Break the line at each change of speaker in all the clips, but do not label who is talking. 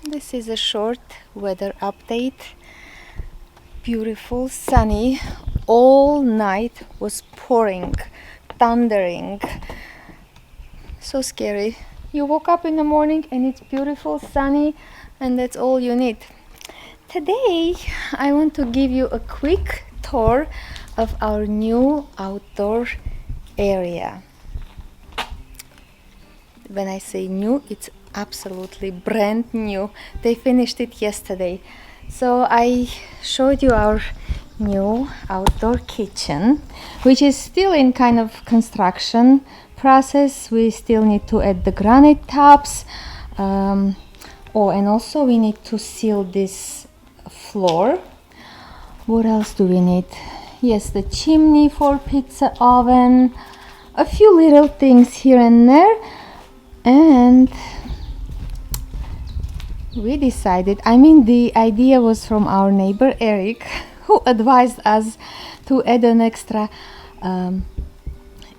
This is a short weather update. Beautiful, sunny. All night was pouring, thundering. So scary. You woke up in the morning and it's beautiful, sunny, and that's all you need. Today, I want to give you a quick tour of our new outdoor area. When I say new, it's absolutely brand new. They finished it yesterday. So I showed you our new outdoor kitchen, which is still in kind of construction process. We still need to add the granite tops. And also we need to seal this floor. What else do we need? Yes, the chimney for pizza oven, a few little things here and there. And we decided, the idea was from our neighbor Eric, who advised us to add an extra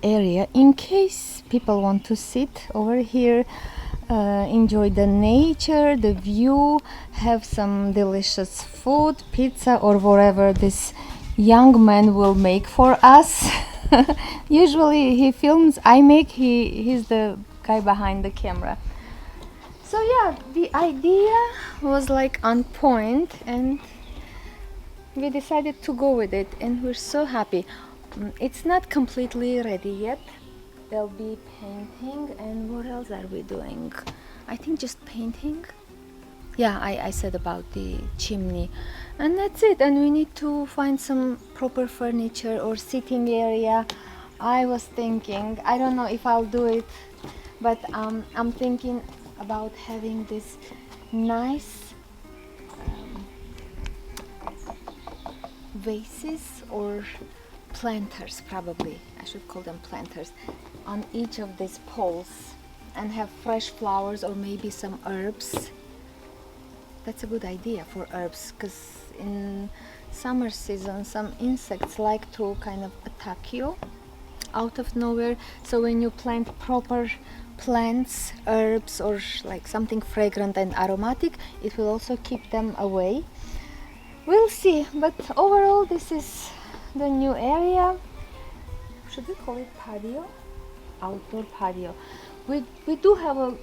area in case people want to sit over here, enjoy the nature, the view, have some delicious food, pizza or whatever this young man will make for us. Usually he films, I make, he's the guy behind the camera. So yeah, the idea was like on point and we decided to go with it and we're so happy. It's not completely ready yet. There'll be painting and what else are we doing? I think just painting. Yeah, I said about the chimney and that's it. And we need to find some proper furniture or sitting area. I was thinking, I don't know if I'll do it, but I'm thinking about having this nice vases or planters, probably I should call them planters, on each of these poles and have fresh flowers or maybe some herbs. That's a good idea for herbs because in summer season some insects like to kind of attack you out of nowhere. So when you plant proper plants, herbs or like something fragrant and aromatic, it will also keep them away. We'll see, but overall this is the new area. Should we call it patio? Outdoor patio. We do have a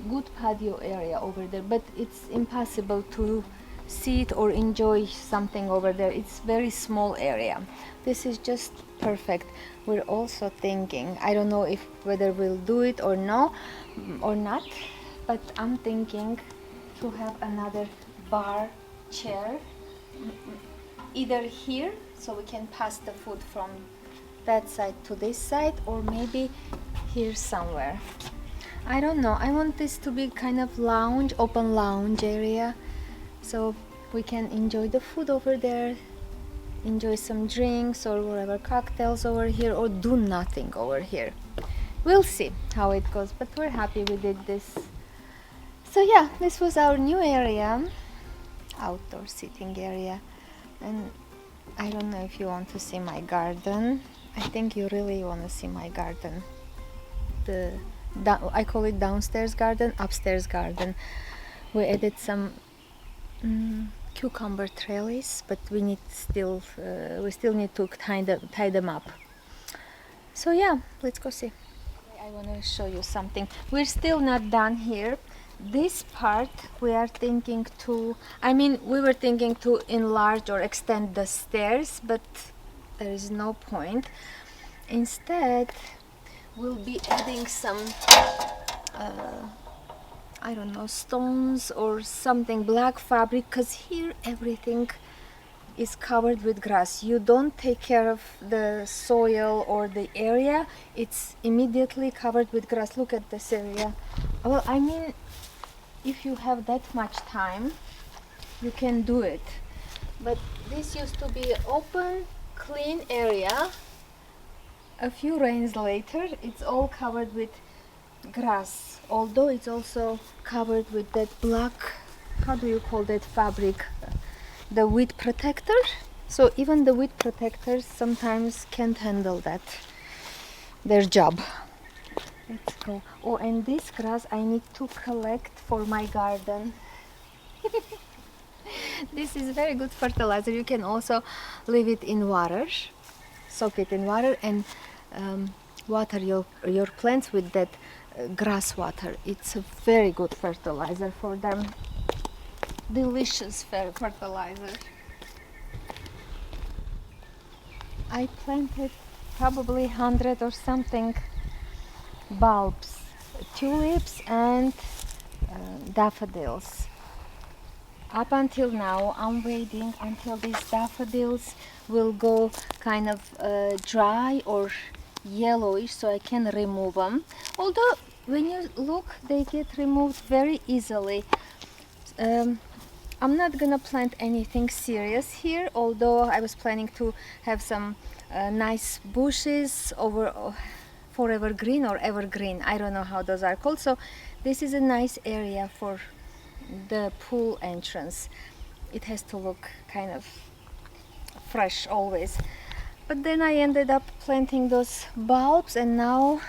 good patio area over there, but it's impossible to sit or enjoy something over there. It's very small area. This is just perfect. We're also thinking, I don't know if whether we'll do it or no or not, but I'm thinking to have another bar chair either here so we can pass the food from that side to this side or maybe here somewhere. I don't know. I want this to be kind of lounge, open lounge area so we can enjoy the food over there, enjoy some drinks or whatever, cocktails over here or do nothing over here. We'll see how it goes, but we're happy we did this. So yeah, this was our new area, outdoor sitting area. And I don't know if you want to see my garden. I think you really want to see my garden. I call it downstairs garden, upstairs garden. We added some cucumber trellis, but we still need to tie them up. So yeah, let's go see. I want to show you something. We're still not done here. This part we are thinking to, we were thinking to enlarge or extend the stairs, but there is no point. Instead, we'll be adding some I don't know, stones or something, black fabric, because here everything is covered with grass. You don't take care of the soil or the area, it's immediately covered with grass. Look at this area. Well, if you have that much time, you can do it. But this used to be an open, clean area. A few rains later, it's all covered with grass, although it's also covered with that black, how do you call that fabric, the weed protector. So even the weed protectors sometimes can't handle that, their job. Let's go. Oh, and this grass I need to collect for my garden. This is very good fertilizer. You can also leave it in water, soak it in water, and water your plants with that grass water. It's a very good fertilizer for them. Delicious fertilizer. I planted probably 100 or something bulbs, tulips and daffodils. Up until now, I'm waiting until these daffodils will go kind of dry or yellowish so I can remove them. Although when you look, they get removed very easily. I'm not gonna plant anything serious here, although I was planning to have some nice bushes over forever green or evergreen. I don't know how those are called. So this is a nice area for the pool entrance. It has to look kind of fresh always. But then I ended up planting those bulbs, and now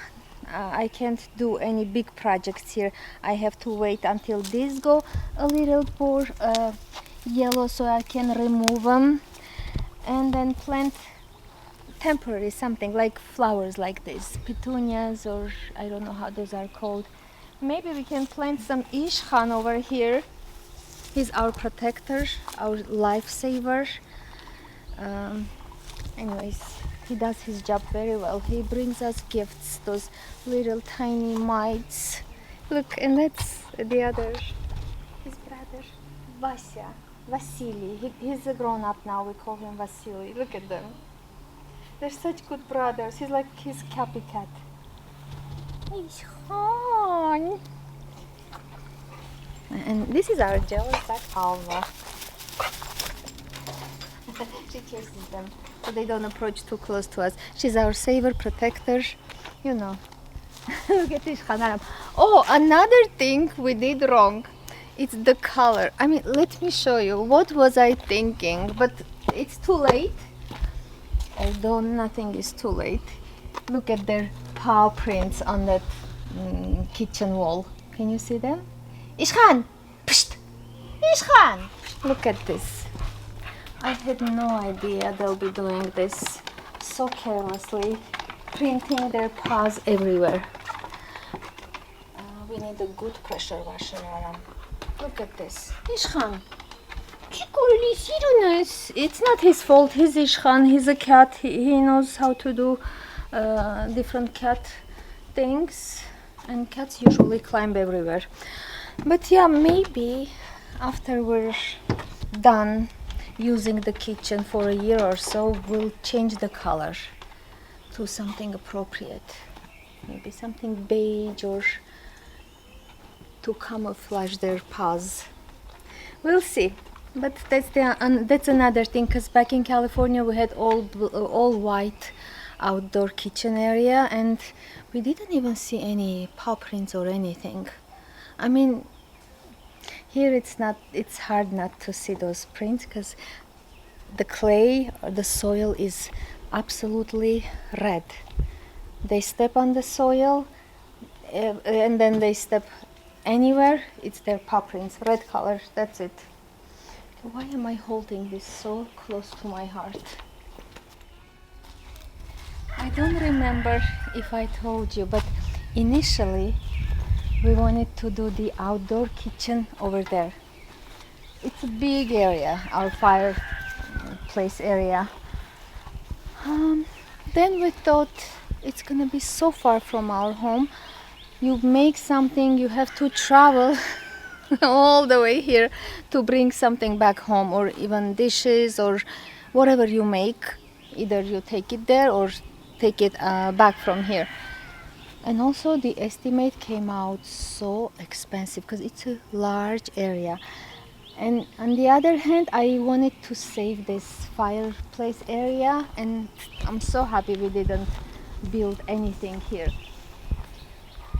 I can't do any big projects here. I have to wait until these go a little more yellow so I can remove them, and then plant temporary something like flowers like this, petunias, or I don't know how those are called. Maybe we can plant some ishkan over here. He's our protector, our lifesaver. Anyways, he does his job very well. He brings us gifts, those little tiny mites. Look, and that's the other, his brother, Vasily. He's a grown up now, we call him Vasily. Look at them. They're such good brothers. He's like his copycat. Ishkan. And this is our jealous duck, Alma. She chases them so they don't approach too close to us. She's our saver, protector, you know. Look at this. Oh, another thing we did wrong. It's the color. I mean, let me show you. What was I thinking? But it's too late. Although nothing is too late. Look at their paw prints on that kitchen wall. Can you see them? Ishkan! Psst! Ishkan! Look at this. I had no idea they'll be doing this so carelessly, printing their paws everywhere. We need a good pressure washer on them. Look at this. Ishkan! It's not his fault. He's Ishkan. He's a cat. He knows how to do different cat things. And cats usually climb everywhere. But yeah, maybe after we're done using the kitchen for a year or so, we'll change the color to something appropriate. Maybe something beige or to camouflage their paws. We'll see. But that's another thing, because back in California we had all white outdoor kitchen area, and we didn't even see any paw prints or anything. I mean, here it's hard not to see those prints because the clay or the soil is absolutely red. They step on the soil and then they step anywhere, it's their paw prints, red color, that's it. Why am I holding this so close to my heart? I don't remember if I told you, but initially we wanted to do the outdoor kitchen over there. It's a big area, our fireplace area. Then we thought it's gonna be so far from our home. You make something, you have to travel all the way here to bring something back home, or even dishes or whatever you make. Either you take it there or take it back from here. And also the estimate came out so expensive because it's a large area. And on the other hand, I wanted to save this fireplace area, and I'm so happy we didn't build anything here.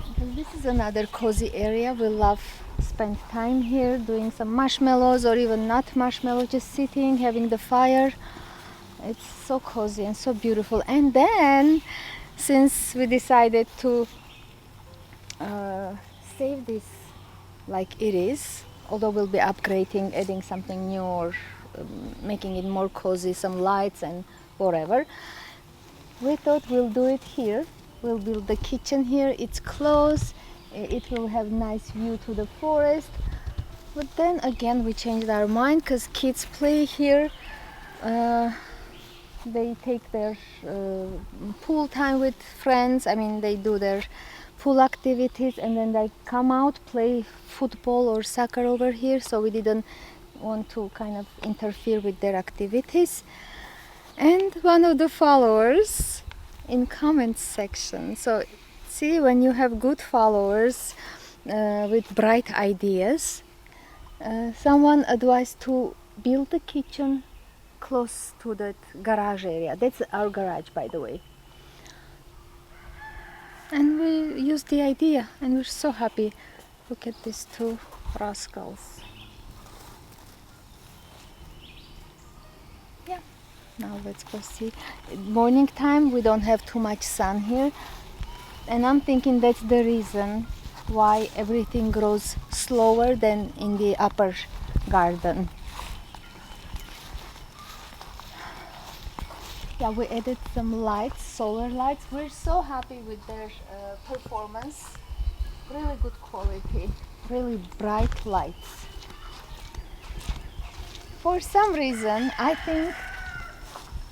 Because this is another cozy area. We love spend time here doing some marshmallows, or even not marshmallows, just sitting, having the fire. It's so cozy and so beautiful. And then, since we decided to save this like it is, although we'll be upgrading, adding something new, or making it more cozy, some lights and whatever. We thought we'll do it here. We'll build the kitchen here. It's close. It will have nice view to the forest. But then again we changed our mind because kids play here. They take their pool time with friends. I mean, they do their pool activities and then they come out, play football or soccer over here. So we didn't want to kind of interfere with their activities. And one of the followers in comments section, so see, when you have good followers with bright ideas, someone advised to build the kitchen close to that garage area. That's our garage, by the way. And we used the idea and we're so happy. Look at these two rascals. Yeah, now let's go see. Morning time, we don't have too much sun here. And I'm thinking that's the reason why everything grows slower than in the upper garden. Yeah, we added some lights, solar lights. We're so happy with their performance. Really good quality, really bright lights. For some reason, I think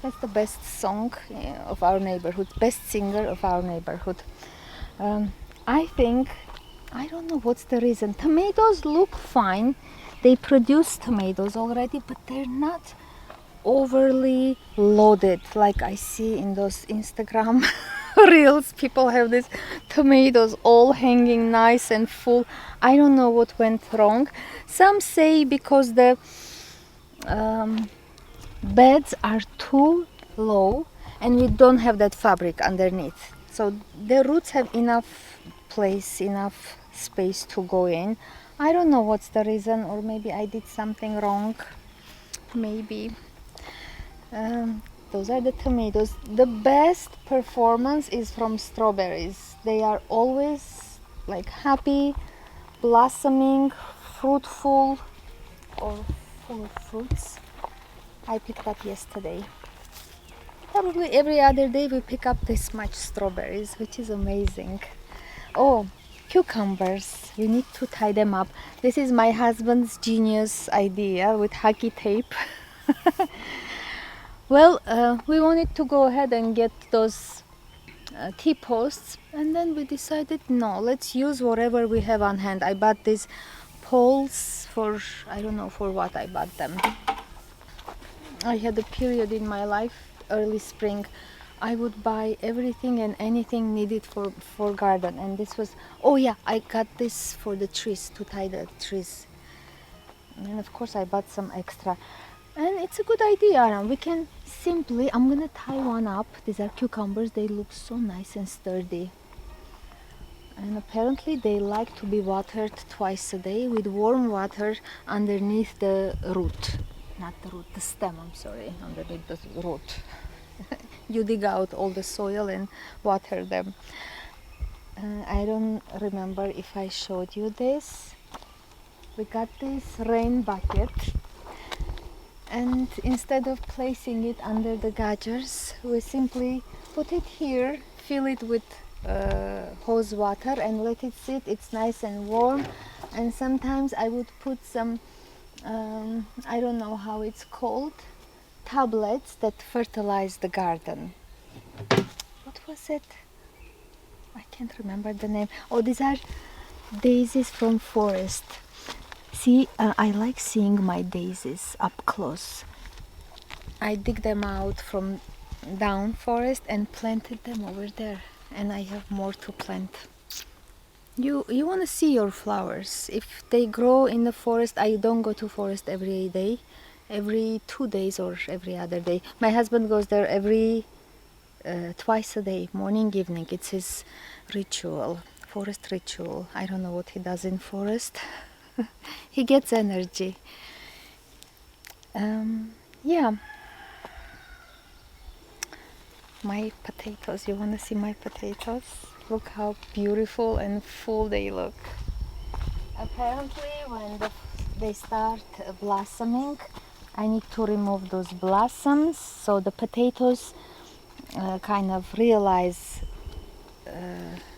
that's the best song of our neighborhood, best singer of our neighborhood. I think, I don't know what's the reason. Tomatoes look fine. They produce tomatoes already, but they're not overly loaded like I see in those Instagram reels. People have these tomatoes all hanging nice and full. I don't know what went wrong. Some say because the beds are too low and we don't have that fabric underneath, so the roots have enough place, enough space to go in. I don't know what's the reason, or maybe I did something wrong, maybe. Those are the tomatoes. The best performance is from strawberries. They are always like happy, blossoming, fruitful, or full of fruits. I picked up yesterday. Probably every other day we pick up this much strawberries, which is amazing. Oh, cucumbers. We need to tie them up. This is my husband's genius idea with hockey tape. Well, we wanted to go ahead and get those T-posts, and then we decided, no, let's use whatever we have on hand. I bought these poles for, I don't know for what I bought them. I had a period in my life, early spring, I would buy everything and anything needed for garden, and this was, oh yeah, I got this for the trees, to tie the trees. And of course I bought some extra. And it's a good idea. We can simply, I'm gonna tie one up. These are cucumbers. They look so nice and sturdy. And apparently they like to be watered twice a day with warm water underneath the root. Not the root, the stem, I'm sorry, underneath the root. You dig out all the soil and water them. I don't remember if I showed you this. We got this rain bucket. And instead of placing it under the gauges, we simply put it here, fill it with hose water and let it sit. It's nice and warm. And sometimes I would put some, I don't know how it's called, tablets that fertilize the garden. What was it? I can't remember the name. Oh, these are daisies from forest. See, I like seeing my daisies up close. I dig them out from down forest and planted them over there, and I have more to plant. You want to see your flowers. If they grow in the forest, I don't go to forest every day, every 2 days or every other day. My husband goes there every twice a day, morning, evening. It's his ritual, forest ritual. I don't know what he does in forest. He gets energy. Yeah. My potatoes. You want to see my potatoes? Look how beautiful and full they look. Apparently, when they start blossoming. I need to remove those blossoms so the potatoes kind of realize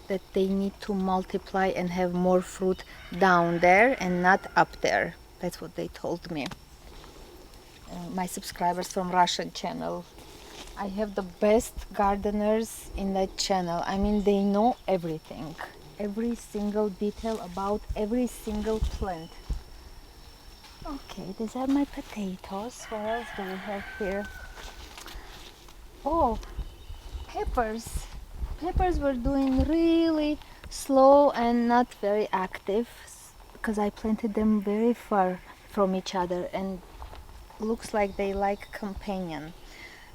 that they need to multiply and have more fruit down there and not up there. That's what they told me. My subscribers from Russian channel. I have the best gardeners in that channel. I mean, they know everything, every single detail about every single plant. Okay, these are my potatoes. What else do we have here? Oh, peppers. Peppers were doing really slow and not very active because I planted them very far from each other and looks like they like companion.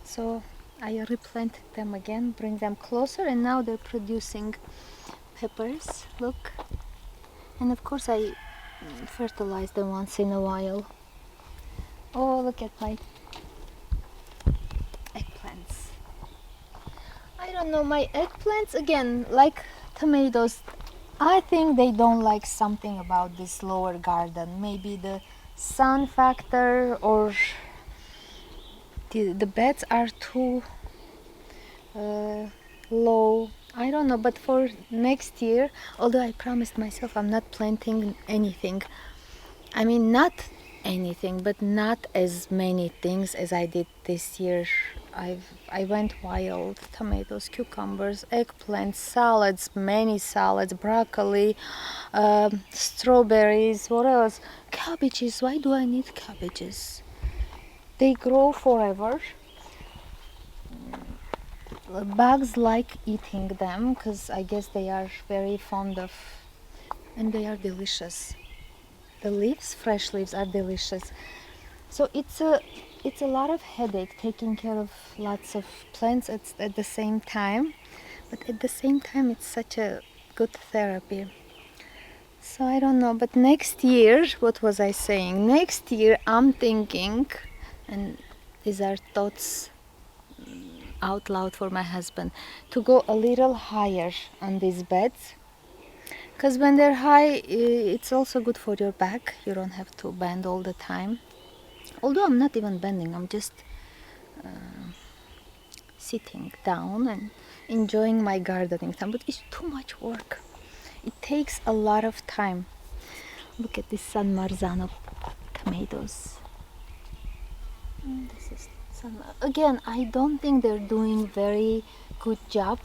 So I replanted them again, bring them closer, and now they're producing peppers. Look. And of course I fertilize them once in a while. Oh, look at my eggplants. I don't know, my eggplants, again, like tomatoes, I think they don't like something about this lower garden. Maybe the sun factor, or the beds are too low. I don't know, but for next year, although I promised myself I'm not planting anything. I mean, not anything, but not as many things as I did this year. I went wild. Tomatoes, cucumbers, eggplants, salads, many salads, broccoli, strawberries, what else? Cabbages. Why do I need cabbages? They grow forever. Bugs like eating them because I guess they are very fond of, and they are delicious. The leaves, fresh leaves, are delicious. So it's a lot of headache taking care of lots of plants at the same time, but at the same time it's such a good therapy. So I don't know, but next year, what was I saying? Next year I'm thinking, and these are thoughts out loud for my husband, to go a little higher on these beds. Because when they're high, it's also good for your back. You don't have to bend all the time. Although I'm not even bending, I'm just sitting down and enjoying my gardening time. But it's too much work. It takes a lot of time. Look at this San Marzano tomatoes. This is again, I don't think they're doing very good job,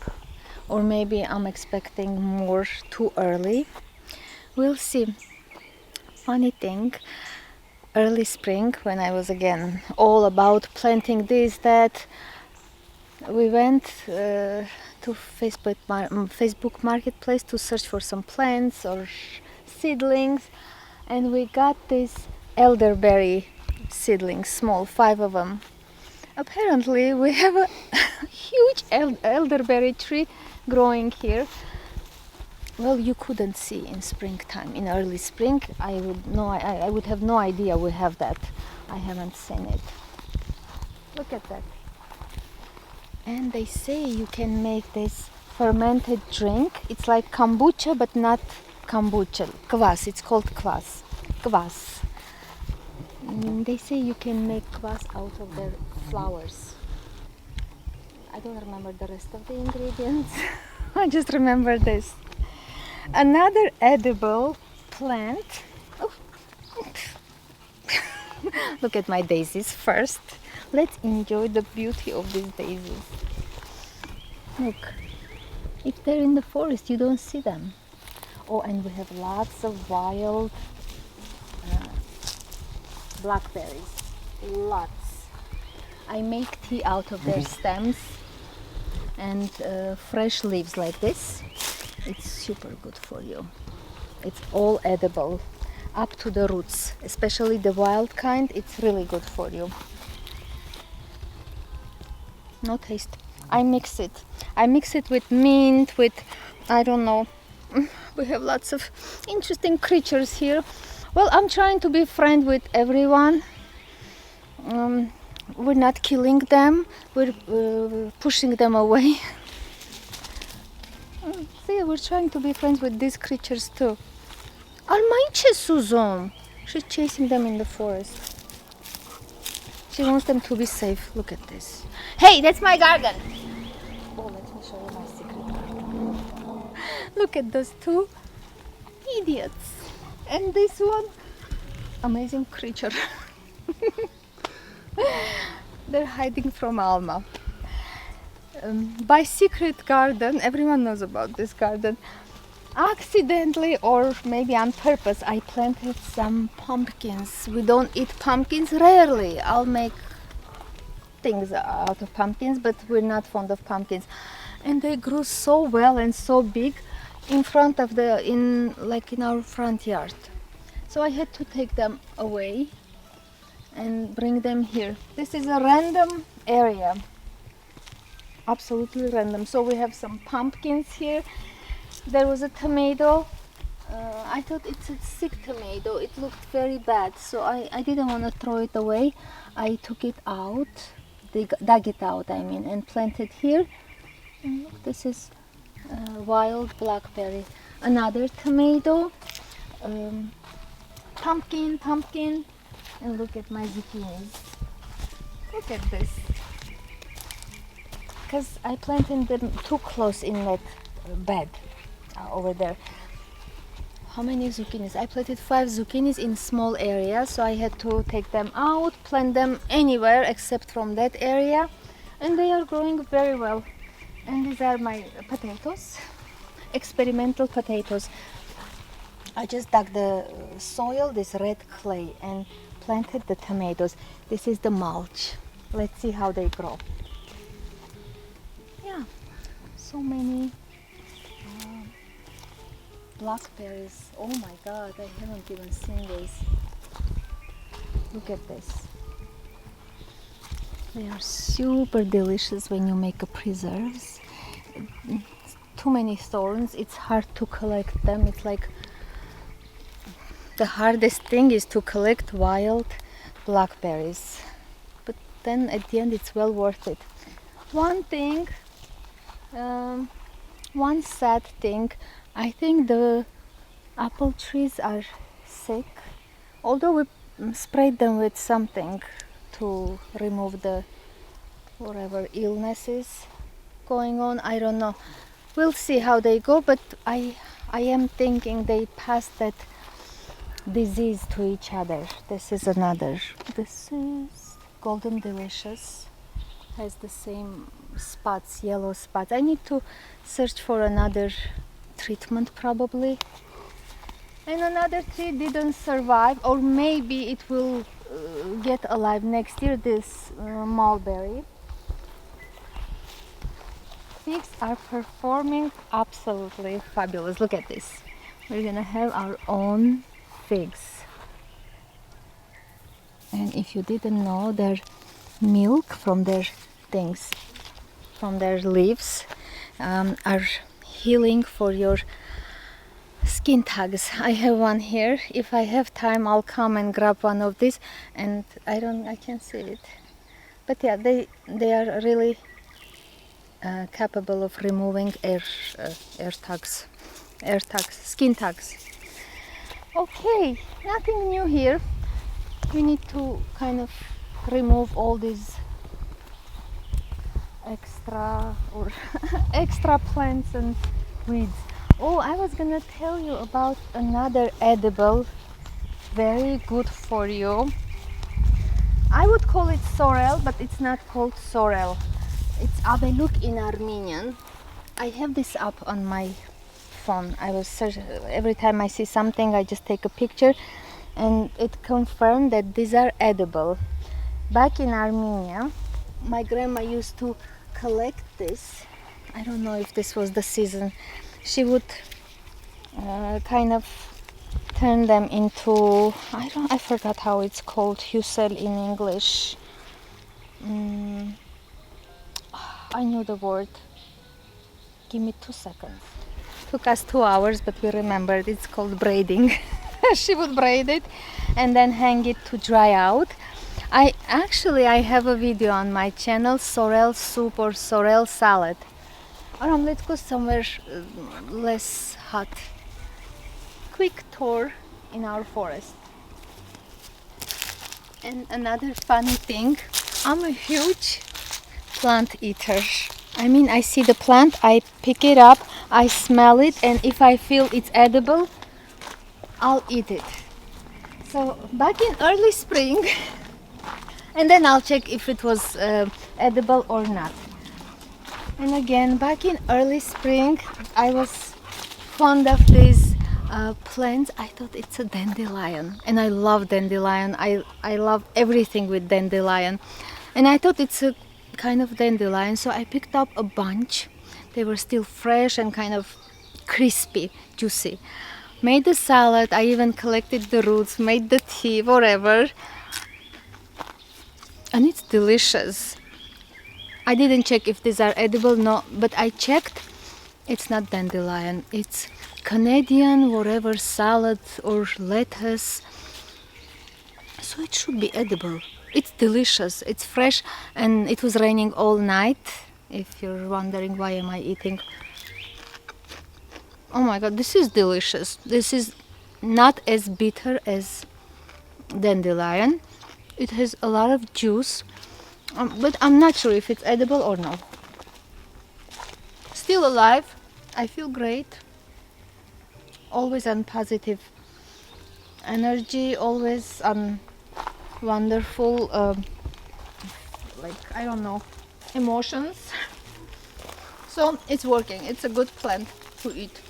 or maybe I'm expecting more too early. We'll see. Funny thing, early spring, when I was again all about planting this, that, we went to Facebook Marketplace to search for some plants or seedlings, and we got these elderberry seedlings, small, 5 of them. Apparently we have a huge elderberry tree growing here. Well, you couldn't see in springtime. In early spring, I would have no idea we have that. I haven't seen it. Look at that. And they say you can make this fermented drink. It's like kombucha, but not kombucha. Kvass. It's called kvass. Kvass. They say you can make kvass out of their flowers. I don't remember the rest of the ingredients. I just remember this. Another edible plant. Oh. Look at my daisies first. Let's enjoy the beauty of these daisies. Look, if they're in the forest, you don't see them. Oh, and we have lots of wild blackberries. Lots. I make tea out of their stems and fresh leaves like this. It's super good for you. It's all edible, up to the roots, especially the wild kind. It's really good for you. No taste. I mix it. I mix it with mint, with, I don't know. We have lots of interesting creatures here. Well, I'm trying to be friend with everyone. We're not killing them. We're pushing them away. See, we're trying to be friends with these creatures too. Alma, ce suzon? She's chasing them in the forest. She wants them to be safe. Look at this. Hey, that's my garden. Oh, let me show you my secret garden. Look at those two idiots. And this one amazing creature. They're hiding from Alma. By secret garden, everyone knows about this garden. Accidentally or maybe on purpose, I planted some pumpkins. We don't eat pumpkins rarely. I'll make things out of pumpkins, but we're not fond of pumpkins. And they grew so well and so big in front of in our front yard. So I had to take them away and bring them here. This is a random area, absolutely random. So we have some pumpkins here. There was a tomato. I thought it's a sick tomato. It looked very bad, so I didn't want to throw it away. I took it out, dug it out, and planted here. And look, this is wild blackberry. Another tomato. Pumpkin, and look at my zucchinis. Look at this. Because I planted them too close in that bed over there. How many zucchinis? I planted 5 zucchinis in small area, so I had to take them out, plant them anywhere except from that area, and they are growing very well. And these are my potatoes, experimental potatoes. I just dug the soil, this red clay, and planted the tomatoes. This is the mulch. Let's see how they grow. Yeah, so many blackberries. Oh my god, I haven't even seen this. Look at this. They are super delicious when you make a preserves. Too many thorns, it's hard to collect them. It's like the hardest thing is to collect wild blackberries, but then at the end it's well worth it. One thing, one sad thing, I think the apple trees are sick, although we sprayed them with something to remove the whatever illnesses going on. I don't know, we'll see how they go, but I am thinking they passed that disease to each other. This is another. This is Golden Delicious. Has the same spots, yellow spots. I need to search for another treatment probably. And another tree didn't survive, or maybe it will get alive next year. This mulberry. Figs are performing absolutely fabulous. Look at this. We're gonna have our own figs, and if you didn't know, their milk from their things, from their leaves, are healing for your skin tags. I have one here. If I have time, I'll come and grab one of these. And I can't see it, but yeah, they are really capable of removing skin tags. Okay, nothing new here. We need to kind of remove all these extra plants and weeds. Oh, I was gonna tell you about another edible, very good for you. I would call it sorrel, but it's not called sorrel. It's abeluk in Armenian. I have this up on my phone. I was searching. Every time I see something, I just take a picture, and it confirmed that these are edible. Back in Armenia, my grandma used to collect this. I don't know if this was the season. She would kind of turn them into, I forgot how it's called, husel in English. I knew the word. Give me 2 seconds. Took us 2 hours, but we remembered it's called braiding. She would braid it and then hang it to dry out. I have a video on my channel, sorrel soup or sorrel salad. Let's go somewhere less hot. Quick tour in our forest. And another funny thing, I'm a huge plant eater. I mean, I see the plant, I pick it up, I smell it, and if I feel it's edible, I'll eat it. So back in early spring, and then I'll check if it was edible or not. And again, back in early spring, I was fond of these plants. I thought it's a dandelion, and I love dandelion. I love everything with dandelion, and I thought it's a kind of dandelion, so I picked up a bunch. They were still fresh and kind of crispy, juicy. Made the salad. I even collected the roots, made the tea, whatever, and it's delicious. I didn't check if these are edible, no, but I checked. It's not dandelion, it's Canadian whatever salad or lettuce. So it should be edible. It's delicious, it's fresh, and it was raining all night. If you're wondering why am I eating. Oh my god, this is delicious. This is not as bitter as dandelion. It has a lot of juice, but I'm not sure if it's edible or not. Still alive. I feel great. Always on positive energy, always on wonderful, I don't know, emotions. So it's working. It's a good plant to eat.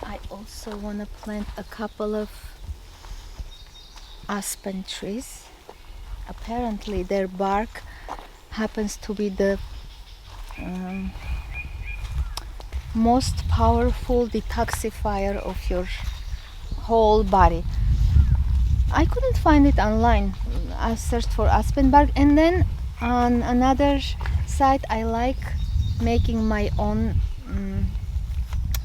I also want to plant a couple of aspen trees. Apparently their bark happens to be the most powerful detoxifier of your whole body. I couldn't find it online. I searched for aspen bark, and then on another site I like making my own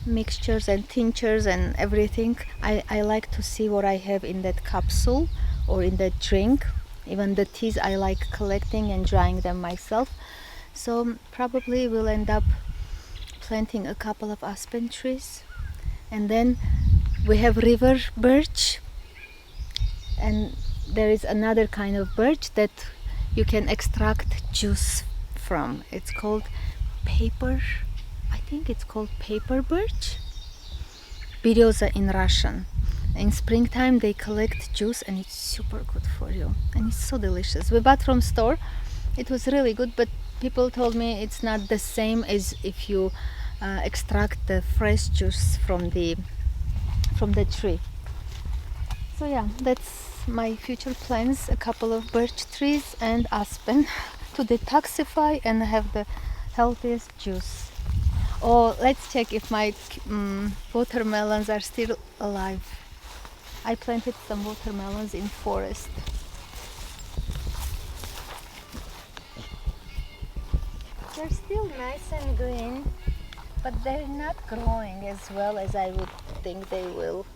mixtures and tinctures and everything. I like to see what I have in that capsule or in that drink. Even the teas I like collecting and drying them myself. So probably we'll end up planting a couple of aspen trees. And then we have river birch, and there is another kind of birch that you can extract juice from. It's called paper, I think it's called paper birch, beryoza in Russian. In springtime they collect juice and it's super good for you, and it's so delicious. We bought from store. It was really good, but people told me it's not the same as if you extract the fresh juice from the tree. So yeah, that's my future plans, a couple of birch trees and aspen to detoxify and have the healthiest juice. Oh, let's check if my watermelons are still alive. I planted some watermelons in forest. They're still nice and green, but they're not growing as well as I would think they will.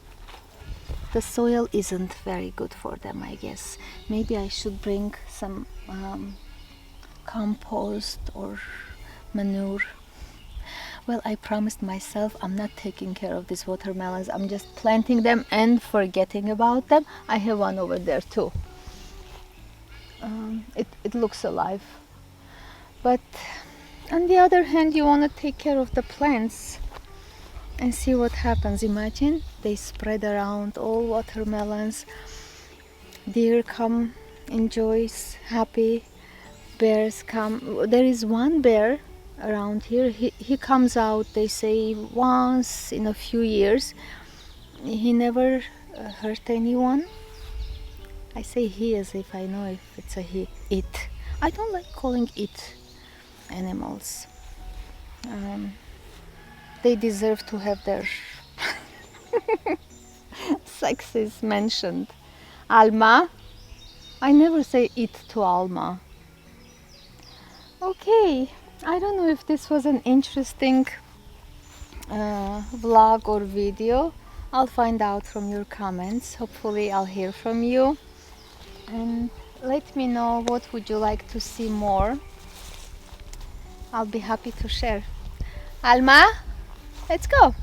The soil isn't very good for them, I guess. Maybe I should bring some compost or manure. Well, I promised myself I'm not taking care of these watermelons. I'm just planting them and forgetting about them. I have one over there too. It looks alive. But on the other hand, you want to take care of the plants and see what happens. Imagine they spread around all watermelons. Deer come, enjoys, happy. Bears come. There is one bear around here. He comes out, they say, once in a few years. He never hurt anyone. I say he as if I know if it's a he. It. I don't like calling it animals. They deserve to have their sexes mentioned. Alma. I never say it to Alma. Okay, I don't know if this was an interesting vlog or video. I'll find out from your comments. Hopefully I'll hear from you. And let me know what would you like to see more. I'll be happy to share. Alma, let's go.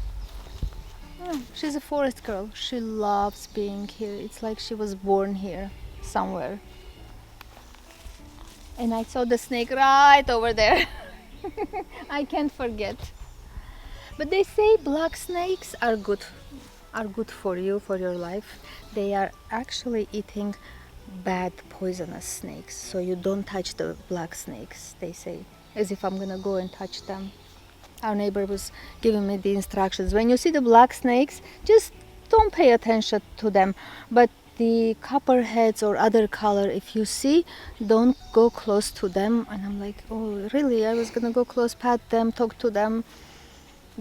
Oh, she's a forest girl. She loves being here. It's like she was born here somewhere. And I saw the snake right over there. I can't forget. But they say black snakes are good for you, for your life. They are actually eating bad poisonous snakes, so you don't touch the black snakes, they say, as if I'm gonna go and touch them. Our neighbor was giving me the instructions. When you see the black snakes, just don't pay attention to them. But the copperheads or other color, if you see, don't go close to them. And I'm like, oh, really? I was gonna go close, pat them, talk to them,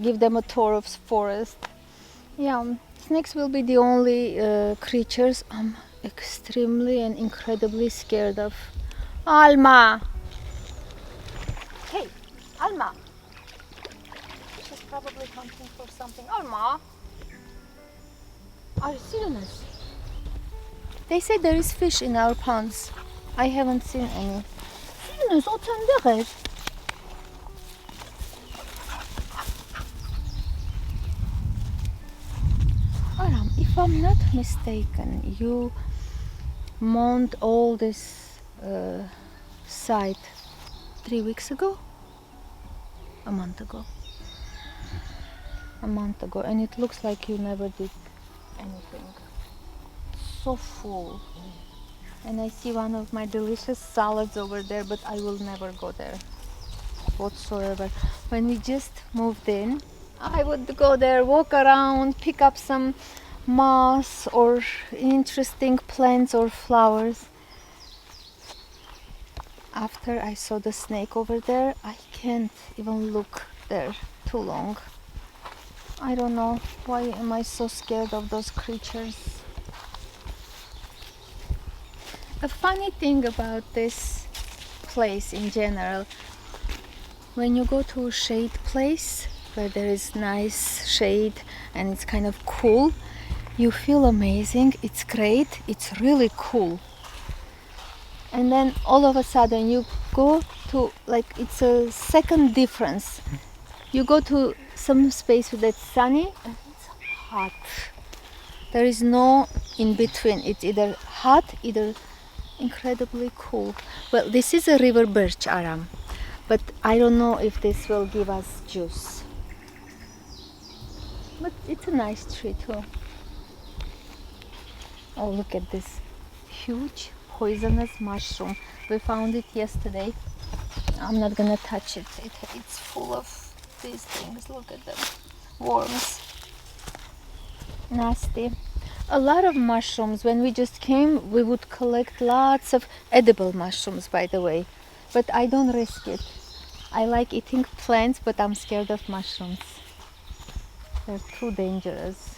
give them a tour of forest. Yeah, snakes will be the only creatures I'm extremely and incredibly scared of. Alma! Hey, Alma! She's probably hunting for something. Alma! Are you serious? They say there is fish in our ponds. I haven't seen any. Serious, otandır. Aram, if I'm not mistaken, you mowed all this site 3 weeks ago? A month ago, and it looks like you never did anything. So full. And I see one of my delicious salads over there, but I will never go there whatsoever. When we just moved in, I would go there, walk around, pick up some moss or interesting plants or flowers. After I saw the snake over there, I can't even look there too long. I don't know, why am I so scared of those creatures? A funny thing about this place in general, when you go to a shade place where there is nice shade and it's kind of cool, you feel amazing, it's great, it's really cool. And then all of a sudden you go to, like, it's a second difference. You go to some space that's sunny and it's hot. There is no in between. It's either hot, either incredibly cool. Well, this is a river birch, Aram, but I don't know if this will give us juice. But it's a nice tree too. Oh, look at this huge poisonous mushroom. We found it yesterday. I'm not gonna touch it. It's full of these things. Look at them. Worms. Nasty. A lot of mushrooms. When we just came, we would collect lots of edible mushrooms, by the way. But I don't risk it. I like eating plants, but I'm scared of mushrooms. They're too dangerous.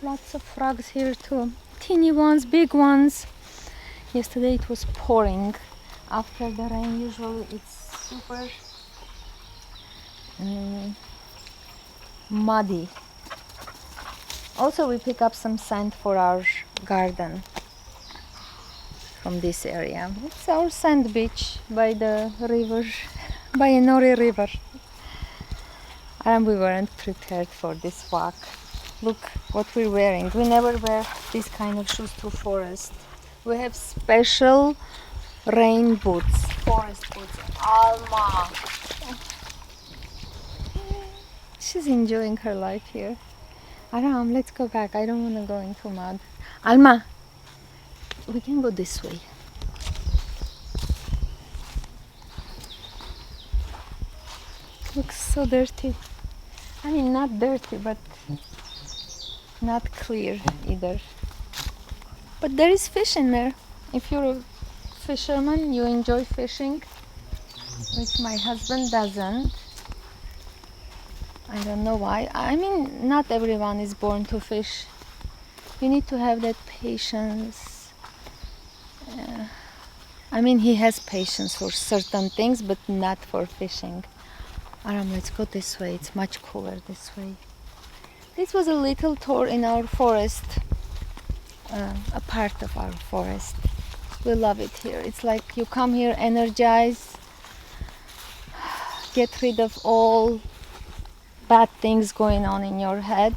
Lots of frogs here too. Teeny ones, big ones. Yesterday it was pouring. After the rain, usually it's super muddy. Also, we pick up some sand for our garden from this area. It's our sand beach by the river, by a Nori river. And we weren't prepared for this walk. Look what we're wearing. We never wear these kind of shoes to forest. We have special rain boots, forest boots. Alma! She's enjoying her life here. Aram, let's go back. I don't want to go into mud. Alma, we can go this way. Looks so dirty. I mean, not dirty, but not clear either. But there is fish in there. If you're a fisherman, you enjoy fishing, which my husband doesn't. I don't know why. I mean, not everyone is born to fish. You need to have that patience. I mean, he has patience for certain things, but not for fishing. Aram, let's go this way. It's much cooler this way. This was a little tour in our forest, a part of our forest. We love it here. It's like you come here energized, get rid of all bad things going on in your head.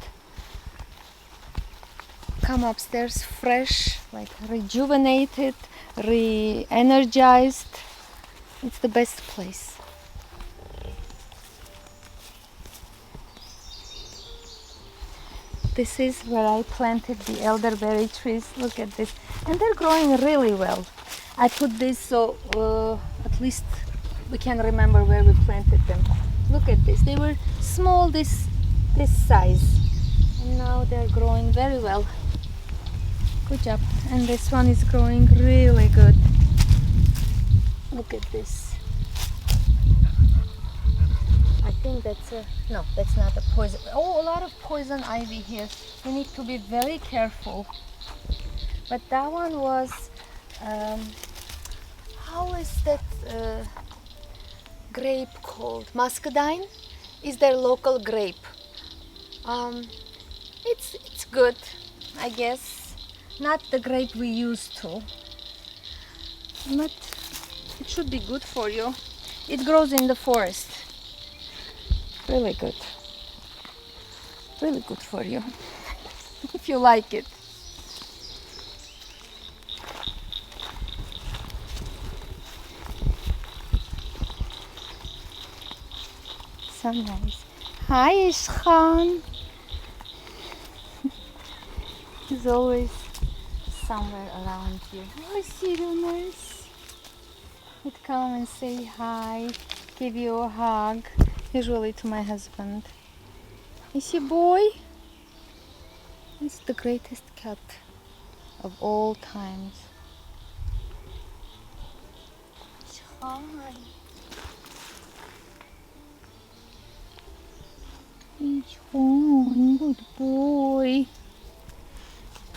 Come upstairs fresh, like rejuvenated, re-energized. It's the best place. This is where I planted the elderberry trees. Look at this. And they're growing really well. I put this so at least we can remember where we planted them. Look at this. They were small, this size. And now they're growing very well. Good job. And this one is growing really good. Look at this. I think that's a, no, that's not a poison. Oh, a lot of poison ivy here. You need to be very careful. But that one was, how is that grape called? Muscadine is their local grape. It's good, I guess. Not the grape we used to, but it should be good for you. It grows in the forest. Really good. Really good for you if you like it. So nice. Hi, Ishkhan. He's always somewhere around you. Oh, Siruners. He'd come and say hi, give you a hug. Usually to my husband. Is he boy? He's the greatest cat of all times. Hi. He's fine, good boy.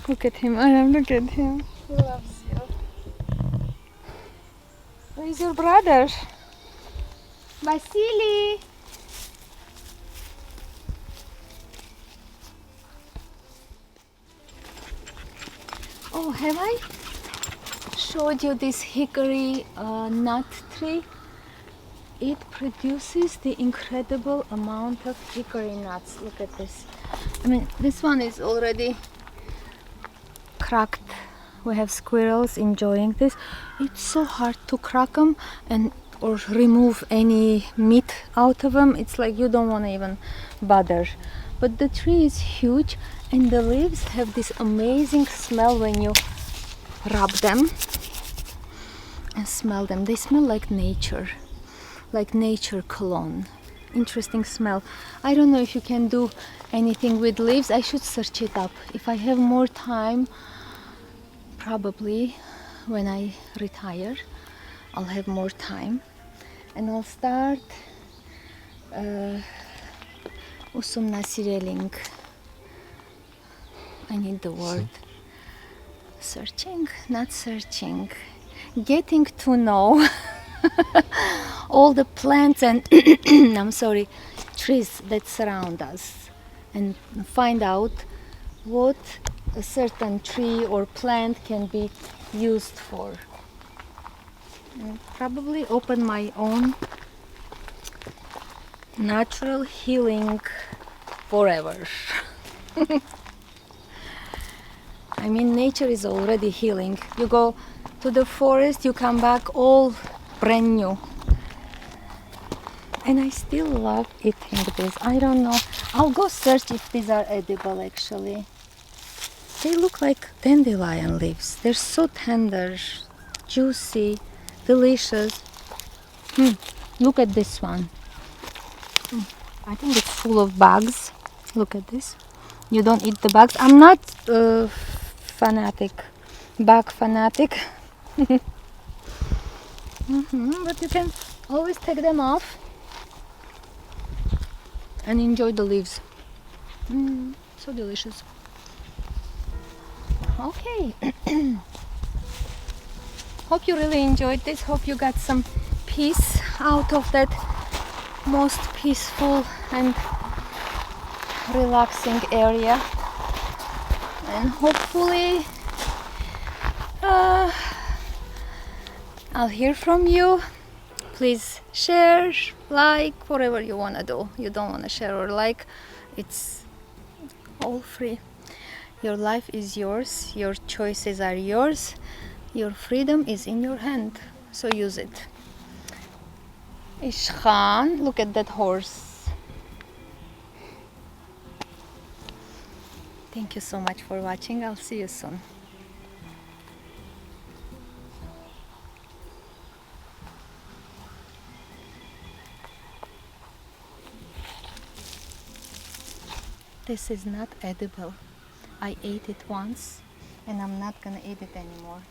Look at him, Aram, look at him. He loves you. Where's your brother? Vasily! Oh, have I showed you this hickory nut tree? It produces the incredible amount of hickory nuts. Look at this. I mean, this one is already cracked. We have squirrels enjoying this. It's so hard to crack them and or remove any meat out of them. It's like you don't want to even bother. But the tree is huge and the leaves have this amazing smell when you rub them and smell them. They smell like nature cologne. Interesting smell. I don't know if you can do anything with leaves. I should search it up. If I have more time, probably when I retire, I'll have more time and I'll start usumna sireling. I need the word. Searching, not searching. Getting to know all the plants and I'm sorry, trees that surround us and find out what a certain tree or plant can be used for. And probably open my own natural healing forever. I mean, nature is already healing. You go to the forest, you come back all brand new. And I still love eating this. I don't know. I'll go search if these are edible actually. They look like dandelion leaves. They're so tender, juicy, delicious. Look at this one. I think it's full of bugs. Look at this. You don't eat the bugs. I'm not bug fanatic. But you can always take them off and enjoy the leaves. So delicious. Okay. Hope you really enjoyed this. Hope you got some peace out of that most peaceful and relaxing area. And hopefully I'll hear from you. Please share, like, whatever you want to do. You don't want to share or like, it's all free. Your life is yours, your choices are yours, your freedom is in your hand, so use it. Ishkhan, look at that horse. Thank you so much for watching. I'll see you soon. This is not edible. I ate it once and I'm not gonna eat it anymore.